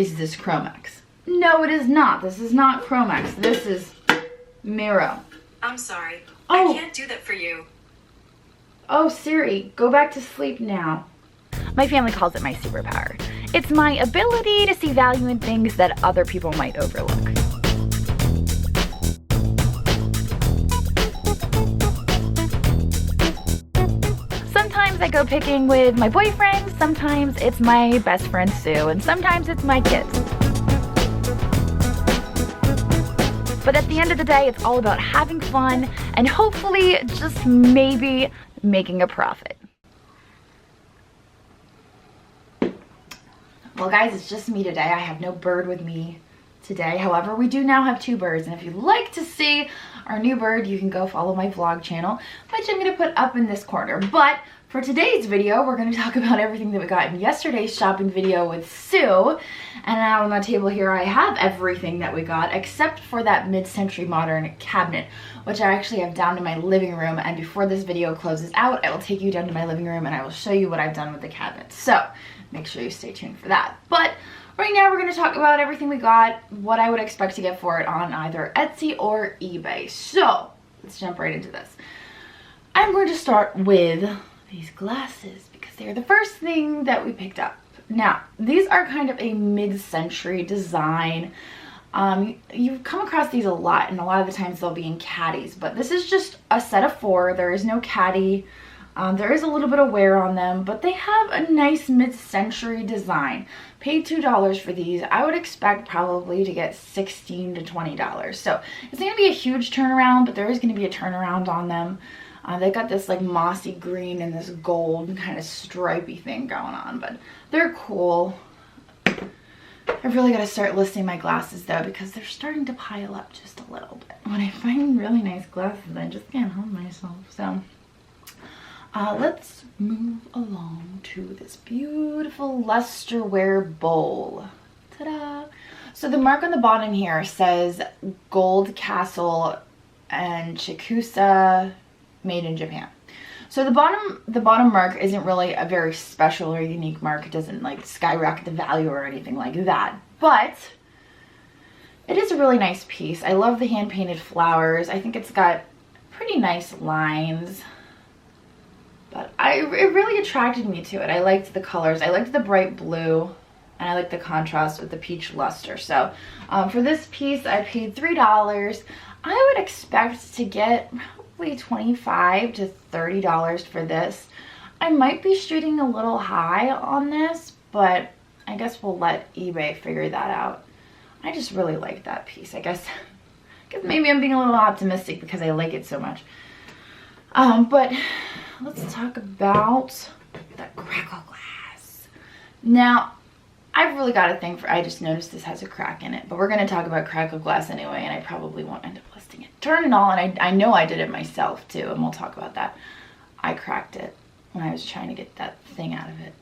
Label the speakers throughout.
Speaker 1: is this Chromex? No, it is not. This is not Chromex. This is Miro.
Speaker 2: I'm sorry.
Speaker 1: Oh.
Speaker 2: I can't do that for you.
Speaker 1: Oh, Siri, go back to sleep now. My family calls it my superpower. It's my ability to see value in things that other people might overlook. Sometimes I go picking with my boyfriend, sometimes it's my best friend Sue, and sometimes it's my kids. But at the end of the day, it's all about having fun and hopefully just maybe making a profit. Well guys, it's just me today. I have no bird with me today. However, we do now have 2 birds, and if you'd like to see our new bird, you can go follow my vlog channel, which I'm going to put up in this corner. But for today's video, we're going to talk about everything that we got in yesterday's shopping video with Sue. And out on the table here, I have everything that we got except for that mid-century modern cabinet, which I actually have down in my living room. And before this video closes out, I will take you down to my living room and I will show you what I've done with the cabinet. So make sure you stay tuned for that. But right now, we're going to talk about everything we got, what I would expect to get for it on either Etsy or eBay. So let's jump right into this. I'm going to start with these glasses because they're the first thing that we picked up. Now, these are kind of a mid-century design. You've come across these a lot, and a lot of the times they'll be in caddies, but this is just a set of 4. There is no caddy. There is a little bit of wear on them, but they have a nice mid-century design. Paid $2 for these. I would expect probably to get $16 to $20. So it's going to be a huge turnaround, but there is going to be a turnaround on them. They got this like mossy green and this gold kind of stripy thing going on, but they're cool. I've really got to start listing my glasses though, because they're starting to pile up just a little bit. When I find really nice glasses, I just can't help myself. So let's move along to this beautiful Lusterware bowl. Ta-da! So the mark on the bottom here says Gold Castle and Chikusa, made in Japan. So the bottom mark isn't really a very special or unique mark. It doesn't like skyrocket the value or anything like that, but it is a really nice piece. I love the hand painted flowers. I think it's got pretty nice lines, but it really attracted me to it. I liked the colors. I liked the bright blue, and I like the contrast with the peach luster. So for this piece, I paid $3. I would expect to get probably $25 to $30 for this. I might be shooting a little high on this, but I guess we'll let eBay figure that out. I just really like that piece. I guess maybe I'm being a little optimistic because I like it so much. But let's talk about the Crackle glass. Now, I've really got a thing for, I just noticed this has a crack in it, but we're going to talk about Crackle glass anyway, and I probably won't end up listing it. Turn it on, and I know I did it myself too, and we'll talk about that. I cracked it when I was trying to get that thing out of it.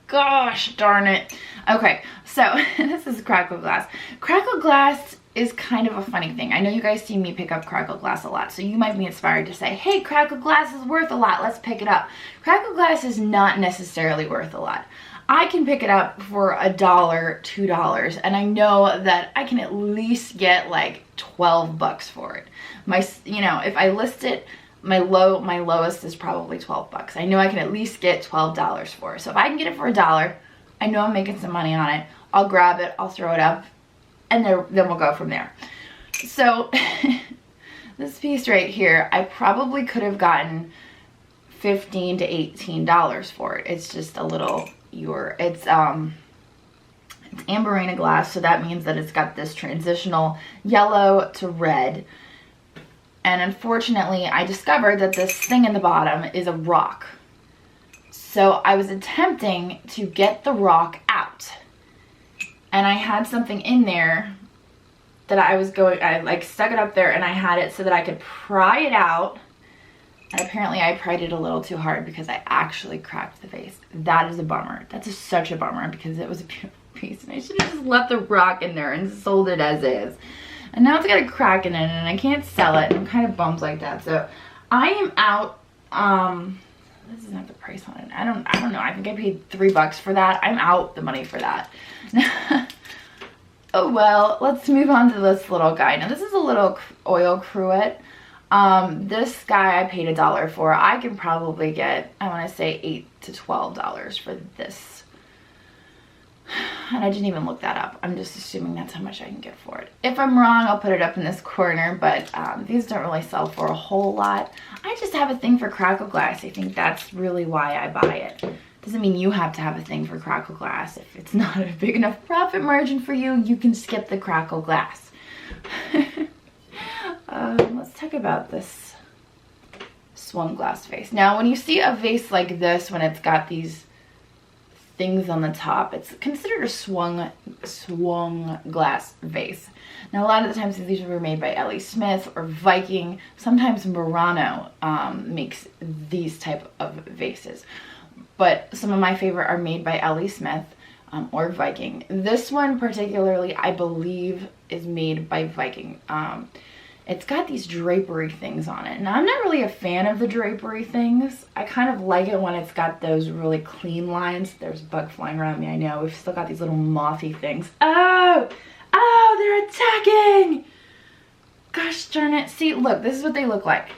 Speaker 1: Gosh darn it. Okay, so this is Crackle glass. Crackle glass is kind of a funny thing. I know you guys see me pick up Crackle glass a lot, so you might be inspired to say, hey, Crackle glass is worth a lot, let's pick it up. Crackle glass is not necessarily worth a lot. I can pick it up for $1, $2, and I know that I can at least get like 12 bucks for it. If I list it, my lowest is probably 12 bucks. I know I can at least get $12 for it. So if I can get it for $1, I know I'm making some money on it. I'll grab it, I'll throw it up, and then we'll go from there. So this piece right here, I probably could have gotten $15 to $18 for it. It's just a little it's amberina glass, so that means that it's got this transitional yellow to red. And unfortunately, I discovered that this thing in the bottom is a rock. So I was attempting to get the rock out, and I had something in there that I like stuck it up there, and I had it so that I could pry it out. And apparently I pried it a little too hard because I actually cracked the vase. That is a bummer. That's such a bummer because it was a beautiful piece, and I should have just left the rock in there and sold it as is. And now it's got a crack in it, and I can't sell it, and I'm kind of bummed like that. So I am out. This doesn't have the price on it. I don't know. I think I paid $3 for that. I'm out the money for that. Oh well, let's move on to this little guy. Now this is a little oil cruet. This guy I paid $1 for. I can probably get, I want to say $8 to $12 for this. And I didn't even look that up. I'm just assuming that's how much I can get for it. If I'm wrong, I'll put it up in this corner, but these don't really sell for a whole lot. I just have a thing for Crackle glass. I think that's really why I buy it. Doesn't mean you have to have a thing for Crackle glass. If it's not a big enough profit margin for you, you can skip the Crackle glass. Let's talk about this swung glass vase. Now, when you see a vase like this, when it's got these things on the top, it's considered a swung glass vase. Now, a lot of the times these were made by L.E. Smith or Viking. Sometimes Murano makes these type of vases. But some of my favorite are made by L.E. Smith or Viking. This one particularly, I believe, is made by Viking. It's got these drapery things on it. Now, I'm not really a fan of the drapery things. I kind of like it when it's got those really clean lines. There's a bug flying around me, I know. We've still got these little mothy things. Oh! Oh, they're attacking! Gosh darn it. See, look, this is what they look like.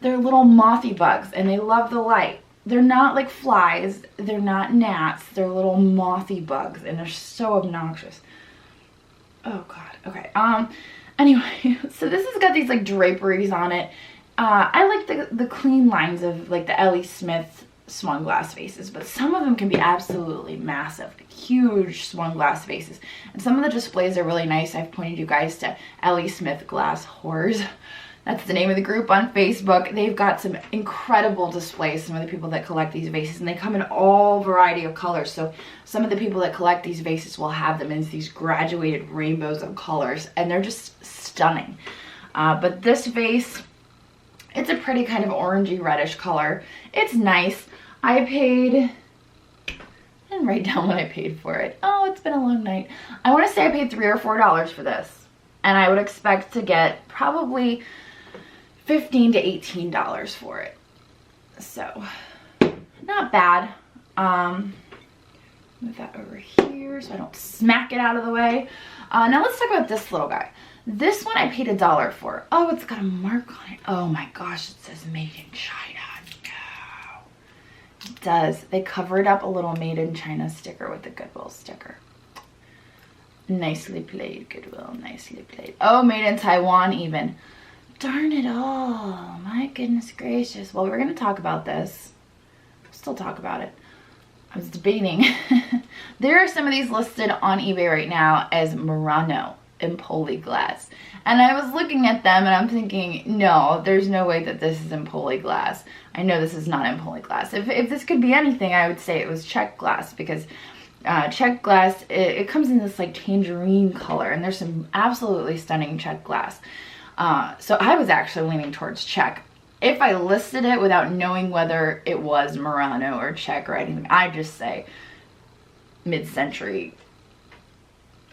Speaker 1: They're little mothy bugs, and they love the light. They're not like flies. They're not gnats. They're little mothy bugs, and they're so obnoxious. Oh, God. Okay. Anyway, so this has got these like draperies on it. I like the clean lines of like the L.E. Smith swung glass vases, but some of them can be absolutely massive, huge swung glass vases. And some of the displays are really nice. I've pointed you guys to L.E. Smith Glass Whores. That's the name of the group on Facebook. They've got some incredible displays, some of the people that collect these vases, and they come in all variety of colors. So some of the people that collect these vases will have them in these graduated rainbows of colors, and they're just stunning. But this vase, it's a pretty kind of orangey reddish color. It's nice. I paid, I didn't write down what I paid for it. Oh, it's been a long night. I want to say I paid $3 or $4 for this, and I would expect to get probably $15 to $18 for it. So, not bad. Move that over here so I don't smack it out of the way. Now let's talk about this little guy. This one I paid $1 for. Oh, it's got a mark on it. Oh my gosh, it says made in China. No. It does. They covered up a little made in China sticker with the Goodwill sticker. Nicely played, Goodwill. Nicely played. Oh, made in Taiwan even. Darn it all. My goodness gracious. Well, we're going to talk about this. We'll still talk about it. I was debating. There are some of these listed on eBay right now as Murano Empoli glass. And I was looking at them and I'm thinking, no, there's no way that this is Empoli glass. I know this is not Empoli glass. If this could be anything, I would say it was Czech glass, because Czech glass, it comes in this like tangerine color, and there's some absolutely stunning Czech glass. So I was actually leaning towards Czech. If I listed it without knowing whether it was Murano or Czech or anything, I'd just say mid-century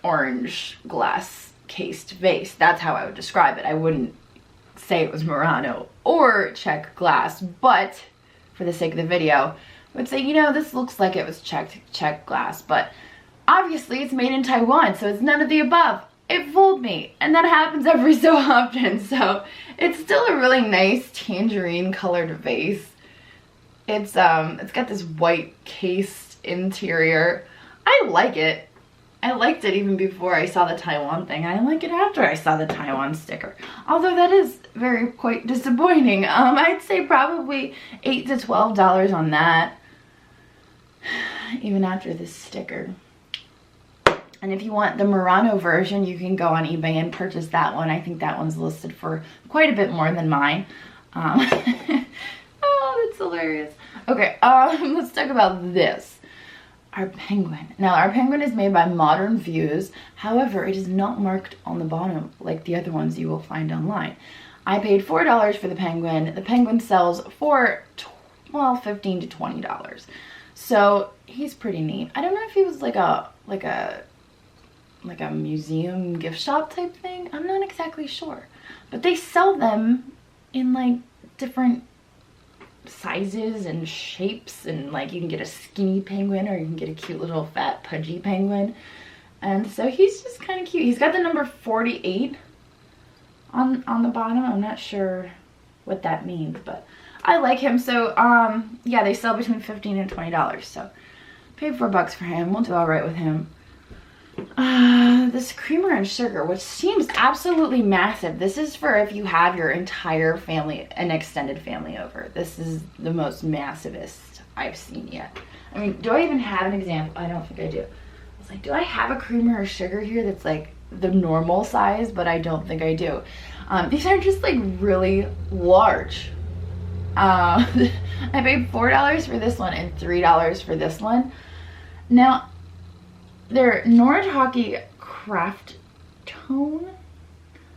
Speaker 1: orange glass cased vase. That's how I would describe it. I wouldn't say it was Murano or Czech glass, but for the sake of the video, I would say, you know, this looks like it was Czech glass, but obviously it's made in Taiwan, so it's none of the above. It fooled me, and that happens every so often. So it's still a really nice tangerine colored vase. It's got this white cased interior. I like it. I liked it even before I saw the Taiwan thing. I like it after I saw the Taiwan sticker. Although that is quite disappointing. I'd say probably $8 to $12 on that, even after this sticker. And if you want the Murano version, you can go on eBay and purchase that one. I think that one's listed for quite a bit more than mine. Oh, that's hilarious. Okay, let's talk about this. Our penguin. Now, our penguin is made by Modern Views. However, it is not marked on the bottom like the other ones you will find online. I paid $4 for the penguin. The penguin sells for, well, $15 to $20. So he's pretty neat. I don't know if he was like a museum gift shop type thing. I'm not exactly sure. But they sell them in like different sizes and shapes, and like you can get a skinny penguin or you can get a cute little fat pudgy penguin. And so he's just kind of cute. He's got the number 48 on the bottom. I'm not sure what that means, but I like him. So yeah, they sell between $15 and $20. So paid $4 for him. We'll do all right with him. This creamer and sugar, which seems absolutely massive. This is for if you have your entire family, an extended family over. This is the most massivest I've seen yet. I mean, do I even have an example? I don't think I do. I was like, do I have a creamer or sugar here that's like the normal size? But I don't think I do. These are just like really large. I paid $4 for this one and $3 for this one. Now, they're Noritake craft tone.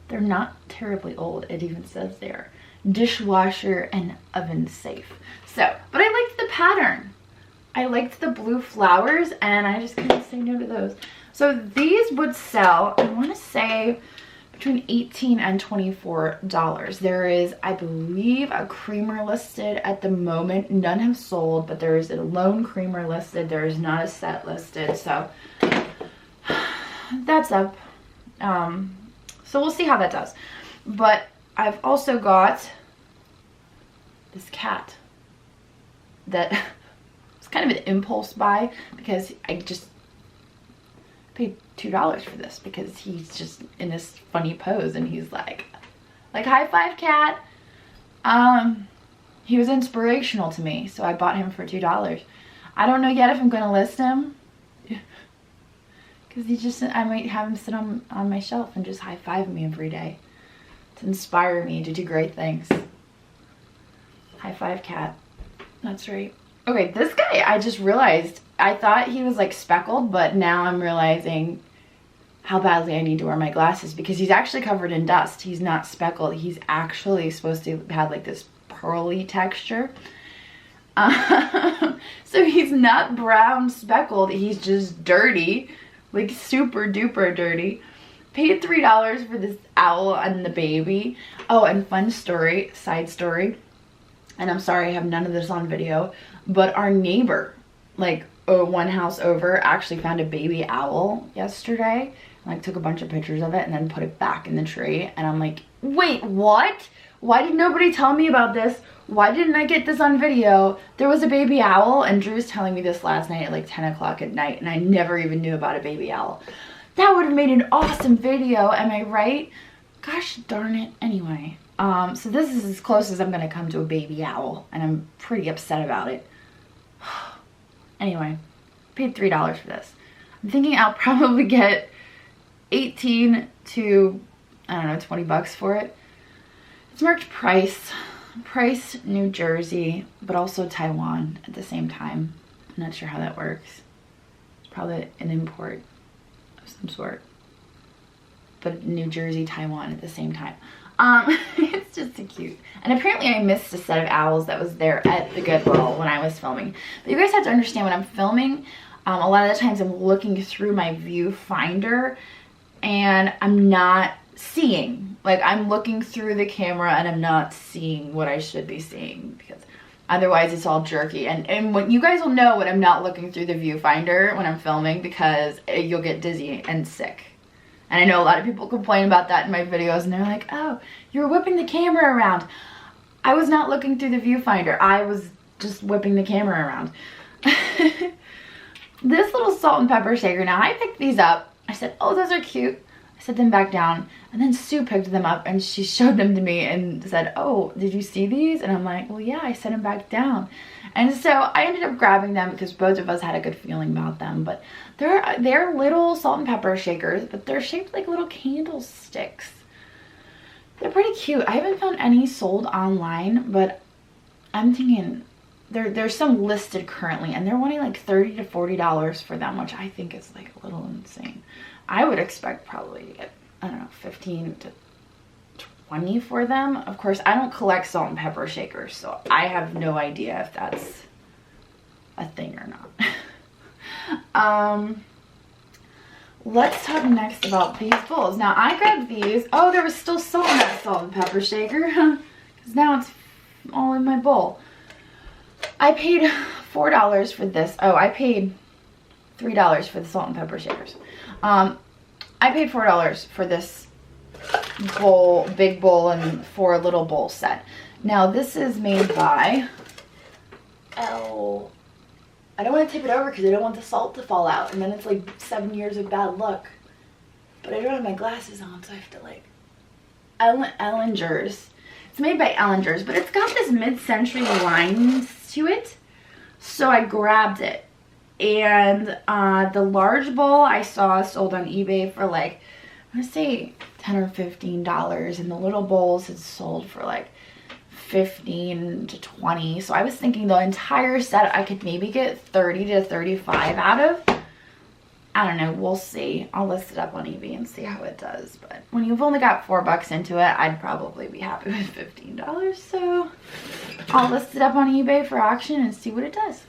Speaker 1: They're not terribly old. It even says they're dishwasher and oven safe. So, but I liked the pattern. I liked the blue flowers, and I just couldn't say no to those. So these would sell, I want to say, between $18 and $24. There is, I believe, a creamer listed at the moment. None have sold, but there is a lone creamer listed. There is not a set listed, so that's up. So we'll see how that does. But I've also got this cat that was kind of an impulse buy because I just paid $2 for this because he's just in this funny pose and he's like high five cat. He was inspirational to me, so I bought him for $2. I don't know yet if I'm gonna list him because I might have him sit on my shelf and just high five me every day to inspire me to do great things. High five cat. That's right. Okay, this guy, I just realized, I thought he was like speckled, but now I'm realizing how badly I need to wear my glasses because he's actually covered in dust. He's not speckled. He's actually supposed to have like this pearly texture. So he's not brown speckled. He's just dirty, like super duper dirty. Paid $3 for this owl and the baby. Oh, and fun story, side story. And I'm sorry I have none of this on video, but our neighbor, like one house over, actually found a baby owl yesterday. And, like, took a bunch of pictures of it and then put it back in the tree. And I'm like, wait, what? Why did nobody tell me about this? Why didn't I get this on video? There was a baby owl, and Drew's telling me this last night at like 10 o'clock at night, and I never even knew about a baby owl. That would have made an awesome video, am I right? Gosh darn it. Anyway. So this is as close as I'm gonna come to a baby owl, and I'm pretty upset about it. Anyway, paid $3 for this. I'm thinking I'll probably get 18 to, I don't know, $20 for it. It's marked Price, New Jersey, but also Taiwan at the same time. I'm not sure how that works. It's probably an import of some sort, but New Jersey, Taiwan at the same time. It's just so cute. And apparently I missed a set of owls that was there at the Goodwill when I was filming. But you guys have to understand, when I'm filming, a lot of the times I'm looking through my viewfinder and I'm not seeing. Like, I'm looking through the camera and I'm not seeing what I should be seeing because otherwise it's all jerky. And when you guys will know when I'm not looking through the viewfinder when I'm filming, because you'll get dizzy and sick. And I know a lot of people complain about that in my videos, and they're like, oh, you're whipping the camera around. I was not looking through the viewfinder. I was just whipping the camera around. This little salt and pepper shaker, now I picked these up. I said, oh, those are cute. I set them back down, and then Sue picked them up, and she showed them to me and said, oh, did you see these? And I'm like, well, yeah, I set them back down. And so I ended up grabbing them because both of us had a good feeling about them. But they're little salt and pepper shakers, but they're shaped like little candlesticks. They're pretty cute. I haven't found any sold online, but I'm thinking there's some listed currently, and they're wanting like $30 to $40 for them, which I think is like a little insane. I would expect probably to get, I don't know, 15 to 20 for them. Of course, I don't collect salt and pepper shakers, so I have no idea if that's a thing or not. Let's talk next about these bowls. Now, I grabbed these. Oh, there was still salt in that salt and pepper shaker, because now it's all in my bowl. I paid $4 for this. Oh, I paid $3 for the salt and pepper shakers. I paid $4 for this bowl, big bowl and 4 little bowl set. Now this is made by I don't want to tip it over because I don't want the salt to fall out, and then it's like 7 years of bad luck. But I don't have my glasses on, so I have to like Ellinger's. It's made by Ellinger's, but it's got this mid-century lines to it, so I grabbed it. And the large bowl I saw sold on eBay for like, I'm gonna say $10 or $15, and the little bowls had sold for like 15 to 20. So I was thinking the entire set I could maybe get 30 to 35 out of. I don't know, we'll see. I'll list it up on eBay and see how it does. But when you've only got $4 into it, I'd probably be happy with $15. So I'll list it up on eBay for auction and see what it does.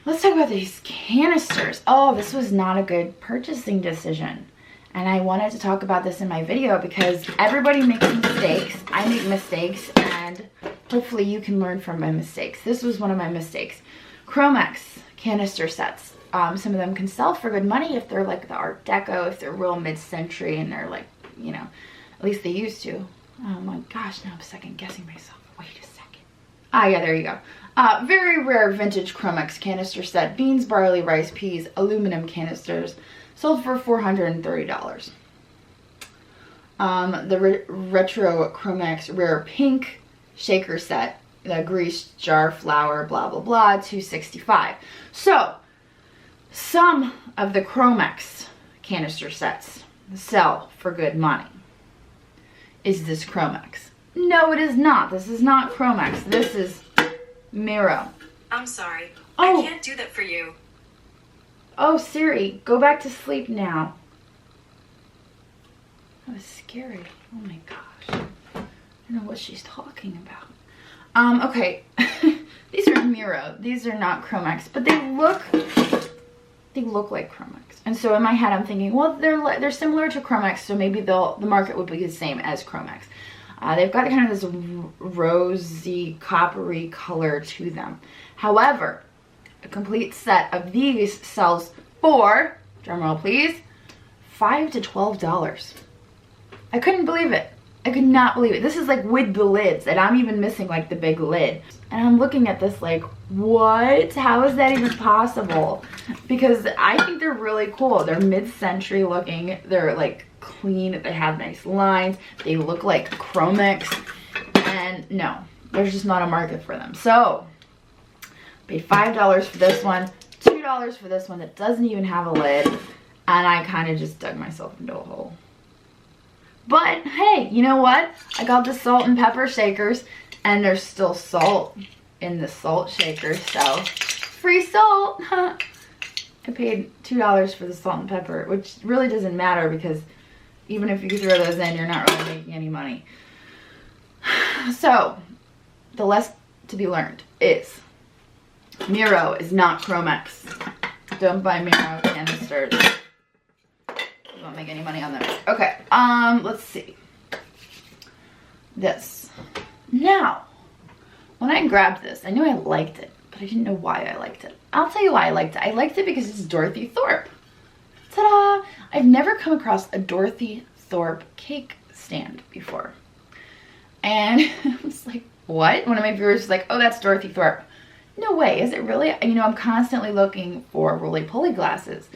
Speaker 1: Let's talk about these canisters. Oh, this was not a good purchasing decision. And I wanted to talk about this in my video because everybody makes mistakes. I make mistakes, and hopefully you can learn from my mistakes. This was one of my mistakes. Chromex canister sets. Some of them can sell for good money if they're like the Art Deco, if they're real mid-century and they're like, you know, at least they used to. Oh my gosh, now I'm second guessing myself. Wait a second. Ah, yeah, there you go. Very rare vintage Chromex canister set. Beans, barley, rice, peas, aluminum canisters. Sold for $430. The retro Chromex rare pink shaker set, the grease jar flour, blah blah blah, $265. So some of the Chromex canister sets sell for good money. Is this Chromex? No, it is not. This is not Chromex. This is Miro.
Speaker 2: I'm sorry.
Speaker 1: Oh.
Speaker 2: I can't do that for you.
Speaker 1: Oh, Siri, go back to sleep now. That was scary. Oh my gosh. I don't know what she's talking about. Okay. These are Miro. These are not Chromex, but they look like Chromex. And so in my head I'm thinking, well, they're similar to Chromex, so maybe the market would be the same as Chromex. They've got kind of this rosy, coppery color to them. However, a complete set of these sells for, drumroll please, $5 to $12. I couldn't believe it. I could not believe it. This is like with the lids, and I'm even missing like the big lid. And I'm looking at this like, what? How is that even possible? Because I think they're really cool. They're mid-century looking. They're like clean. They have nice lines. They look like Chromex. And no, there's just not a market for them. So paid $5 for this one, $2 for this one that doesn't even have a lid, and I kind of just dug myself into a hole. But hey, you know what? I got the salt and pepper shakers, and there's still salt in the salt shaker, so free salt. I paid $2 for the salt and pepper, which really doesn't matter because even if you throw those in, you're not really making any money. So the lesson to be learned is Miro is not Chromex. Don't buy Miro canisters. You won't make any money on them. Okay, let's see. This. Now, when I grabbed this, I knew I liked it, but I didn't know why I liked it. I'll tell you why I liked it. I liked it because it's Dorothy Thorpe. Ta-da! I've never come across a Dorothy Thorpe cake stand before. And I was like, what? One of my viewers was like, oh, that's Dorothy Thorpe. No way, is it really? You know, I'm constantly looking for roly-poly glasses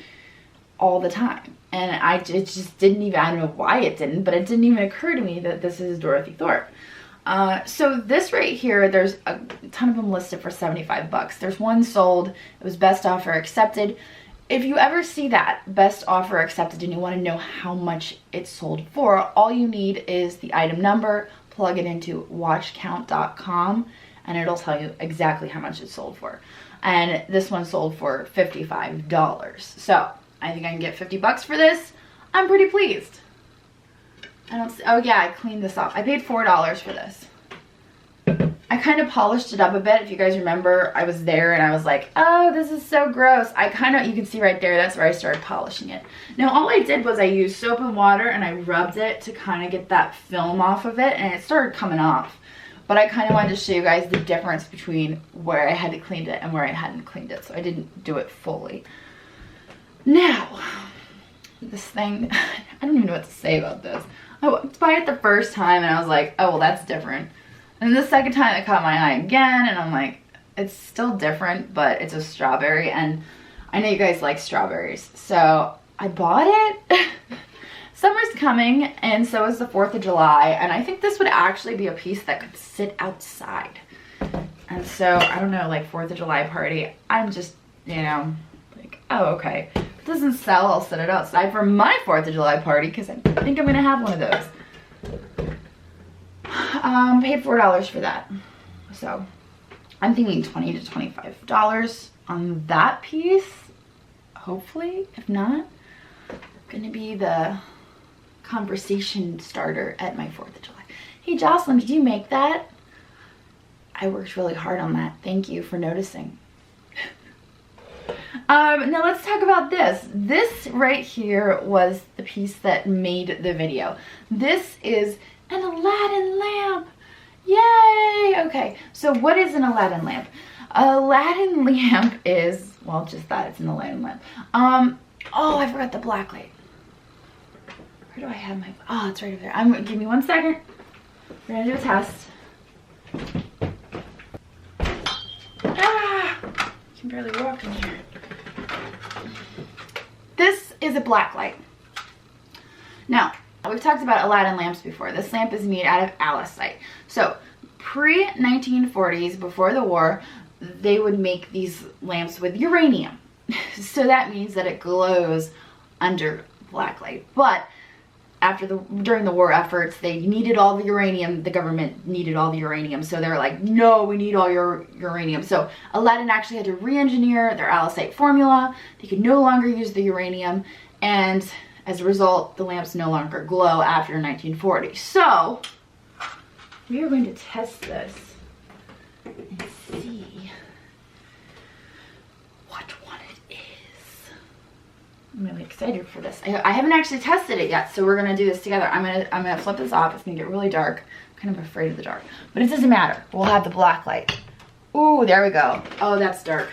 Speaker 1: all the time. And it just didn't even, I don't know why it didn't, but it didn't even occur to me that this is Dorothy Thorpe. So this right here, there's a ton of them listed for 75 bucks. There's one sold, it was best offer accepted. If you ever see that best offer accepted and you want to know how much it sold for, all you need is the item number, plug it into watchcount.com, and it'll tell you exactly how much it sold for. And this one sold for $55. So I think I can get 50 bucks for this. I'm pretty pleased. I don't see, oh yeah, I cleaned this up. I paid $4 for this. I kind of polished it up a bit. If you guys remember, I was there and I was like, oh, this is so gross. I kind of, you can see right there, that's where I started polishing it. Now, all I did was I used soap and water and I rubbed it to kind of get that film off of it, and it started coming off. But I kind of wanted to show you guys the difference between where I had cleaned it and where I hadn't cleaned it. So I didn't do it fully. Now, this thing, I don't even know what to say about this. I walked by it the first time and I was like, oh, well, that's different. And the second time it caught my eye again and I'm like, it's still different, but it's a strawberry and I know you guys like strawberries. So I bought it. Summer's coming and so is the 4th of July and I think this would actually be a piece that could sit outside. And so, I don't know, like 4th of July party, I'm just, you know, like, oh, okay. If it doesn't sell, I'll set it outside for my 4th of July party because I think I'm going to have one of those. Paid $4 for that. So, I'm thinking $20 to $25 on that piece. Hopefully, if not, going to be the conversation starter at my 4th of July. Hey, Jocelyn, did you make that? I worked really hard on that. Thank you for noticing. Now let's talk about this. This right here was the piece that made the video. This is an Aladdin lamp. Yay! Okay, so what is an Aladdin lamp? Aladdin lamp is, well, just that, it's an Aladdin lamp. Oh, I forgot the blacklight. Where do I have my, oh, it's right over there. Give me 1 second. We're gonna do a test. Ah, I can barely walk in here. This is a blacklight. Now, we've talked about Aladdin lamps before. This lamp is made out of Alacite. So, pre-1940s, before the war, they would make these lamps with uranium. So that means that it glows under blacklight. But during the war efforts, they needed all the uranium. The government needed all the uranium. So they're like, no, we need all your uranium. So Aladdin actually had to re-engineer their Alacite formula. They could no longer use the uranium. And as a result, the lamps no longer glow after 1940. So we are going to test this and see what one it is. I'm really excited for this. I haven't actually tested it yet, so we're gonna do this together. I'm gonna flip this off. It's gonna get really dark. I'm kind of afraid of the dark, but it doesn't matter. We'll have the black light. Ooh, there we go. Oh, that's dark.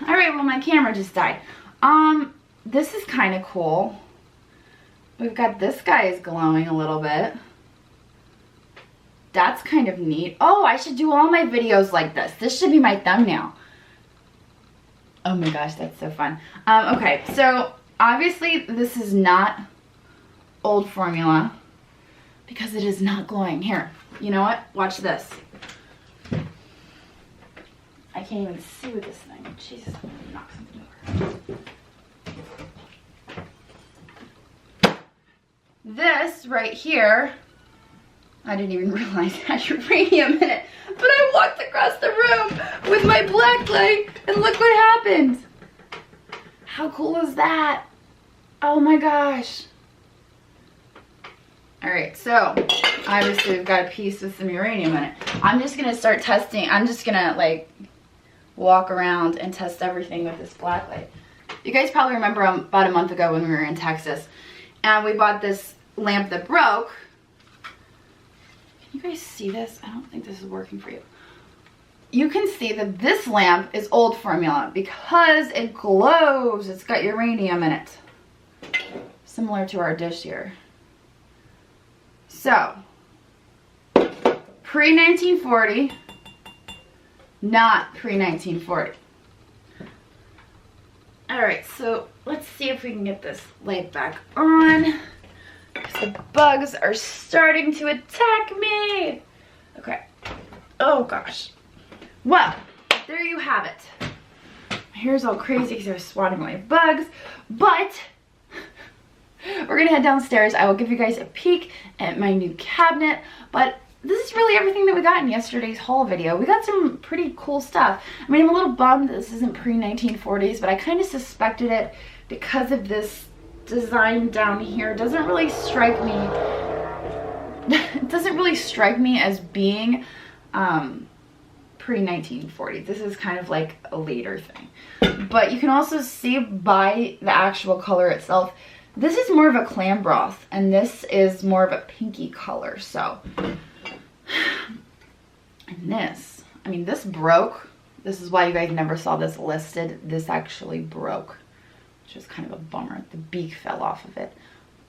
Speaker 1: All right, well, my camera just died. This is kind of cool. We've got this guy is glowing a little bit. That's kind of neat. Oh, I should do all my videos like this. This should be my thumbnail. Oh my gosh, that's so fun. Okay, so obviously this is not old formula because it is not glowing. Here, you know what? Watch this. I can't even see with this thing. Jesus, I'm gonna knock something over. This right here, I didn't even realize it had uranium in it, but I walked across the room with my black light and look what happened. How cool is that? Oh my gosh. All right, so obviously we've got a piece with some uranium in it. I'm just gonna start testing. I'm just gonna like walk around and test everything with this black light. You guys probably remember about a month ago when we were in Texas and we bought this lamp that broke. Can you guys see this? I don't think this is working for you. You can see that this lamp is old formula because it glows. It's got uranium in it. Similar to our dish here. So, pre-1940, not pre-1940. All right, so let's see if we can get this light back on. The bugs are starting to attack me. Okay. Oh gosh. Well, there you have it. My hair's all crazy because I was swatting away bugs, but we're gonna head downstairs. I will give you guys a peek at my new cabinet, but this is really everything that we got in yesterday's haul video. We got some pretty cool stuff. I mean, I'm a little bummed that this isn't pre-1940s, but I kind of suspected it because of this design down here. It doesn't really strike me. It doesn't really strike me as being pre-1940. This is kind of like a later thing. But you can also see by the actual color itself, this is more of a clam broth, and this is more of a pinky color. So, and this, I mean, this broke This is why you guys never saw this listed. This actually broke, which is kind of a bummer. The beak fell off of it.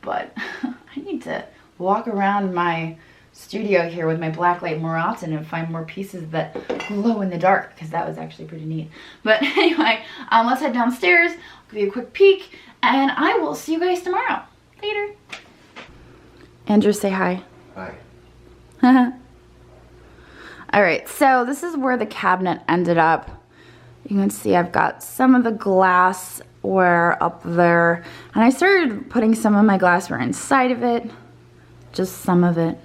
Speaker 1: But I need to walk around my studio here with my Blacklight more often and find more pieces that glow in the dark, because that was actually pretty neat. But anyway, let's head downstairs, give you a quick peek, and I will see you guys tomorrow. Later. Andrew, say hi.
Speaker 3: Hi.
Speaker 1: All right, so this is where the cabinet ended up. You can see I've got some of the glassware up there, and I started putting some of my glassware inside of it, just some of it.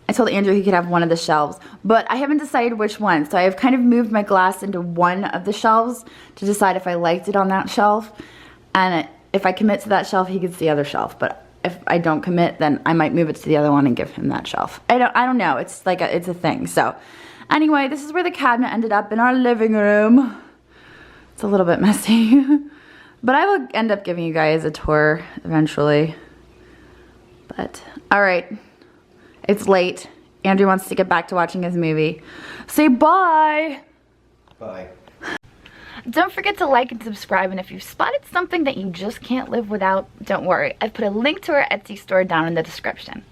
Speaker 1: I told Andrew he could have one of the shelves, but I haven't decided which one. So I have kind of moved my glass into one of the shelves to decide if I liked it on that shelf. And if I commit to that shelf, he gets the other shelf. But if I don't commit, then I might move it to the other one and give him that shelf. I don't know. It's like it's a thing. So anyway, this is where the cabinet ended up in our living room. It's a little bit messy, but I will end up giving you guys a tour eventually. But all right. It's late. Andrew wants to get back to watching his movie. Say bye.
Speaker 3: Bye.
Speaker 1: Don't forget to like and subscribe, and if you've spotted something that you just can't live without, don't worry. I've put a link to our Etsy store down in the description.